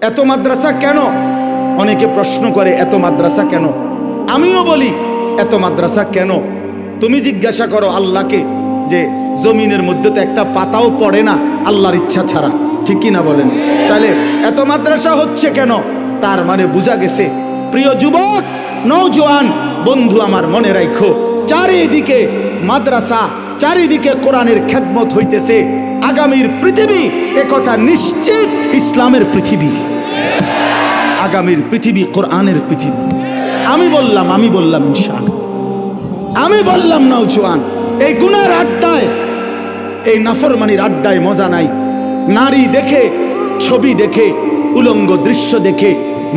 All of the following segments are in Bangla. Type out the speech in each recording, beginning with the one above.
এত মাদ্রাসা কেন? অনেকে প্রশ্ন করে এত মাদ্রাসা কেন? আমিও বলি এত মাদ্রাসা কেন? তুমি জিজ্ঞাসা করো আল্লাহকে যে জমিনের মধ্যে তো একটা পাতাও পড়ে না আল্লাহর ইচ্ছা ছাড়া, ঠিক কি না বলেন? তাহলে এত মাদ্রাসা হচ্ছে কেন? তার মানে বোঝা গেছে, প্রিয় যুবক নওজোয়ান বন্ধু আমার, মনে রাখো চারিদিকে মাদ্রাসা, চারিদিকে কোরআনের খেদমত হইতেছে। আগামীর পৃথিবী একথা নিশ্চিত ইসলামের পৃথিবী, আগামীর পৃথিবী কোরআনের পৃথিবী। আমি বললাম ইনশাআল্লাহ, আমি বললাম নওজোয়ান, এই গুনার আড্ডায়, এই নাফরমানির আড্ডায় মজা নাই। নারী দেখে, ছবি দেখে, উলঙ্গ দৃশ্য দেখে,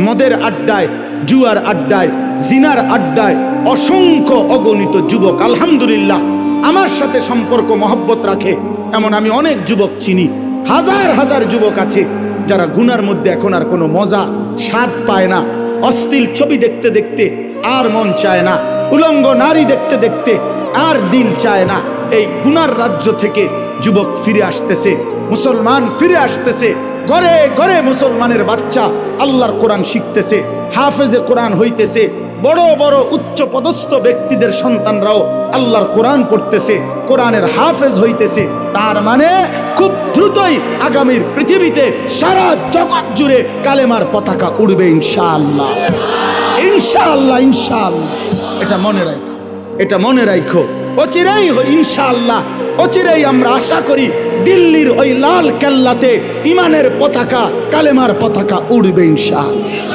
মদের আড্ডায়, জুয়ার আড্ডায়, জিনার আড্ডায় অসংখ্য অগণিত যুবক আলহামদুলিল্লাহ আমার সাথে সম্পর্ক মহব্বত রাখে এমন আমি অনেক যুবক চিনি। হাজার হাজার যুবক আছে যারা গুনার মধ্যে এখন আর কোনো মজা স্বাদ পায় না। অশ্লীল ছবি দেখতে দেখতে আর মন চায় না, উলঙ্গ নারী দেখতে দেখতে আর দিল চায় না। এই গুনার রাজ্য থেকে যুবক ফিরে আসতেছে, মুসলমান ফিরে আসতেছে। ঘরে ঘরে মুসলমানের বাচ্চা আল্লাহর কোরআন শিখতেছে, হাফেজে কোরআন হইতেছে। বড় বড় উচ্চ পদস্থ ব্যক্তিদের সন্তানরাও আল্লাহর কোরআন পড়তেছে, কোরআনের হাফেজ হইতেছে। তার মানে খুব দ্রুতই আগামীর পৃথিবীতে সারা জগৎ জুড়ে কালেমার পতাকা উড়বে ইনশাআল্লাহ, ইনশাআল্লাহ, ইনশাআল্লাহ। এটা মনে রাখো, এটা মনে রাখো। অচিরেই ইনশাআল্লাহ, অচিরেই আমরা আশা করি দিল্লির ওই লাল কেল্লাতে ইমানের পতাকা, কালেমার পতাকা উড়বে ইনশাআল্লাহ।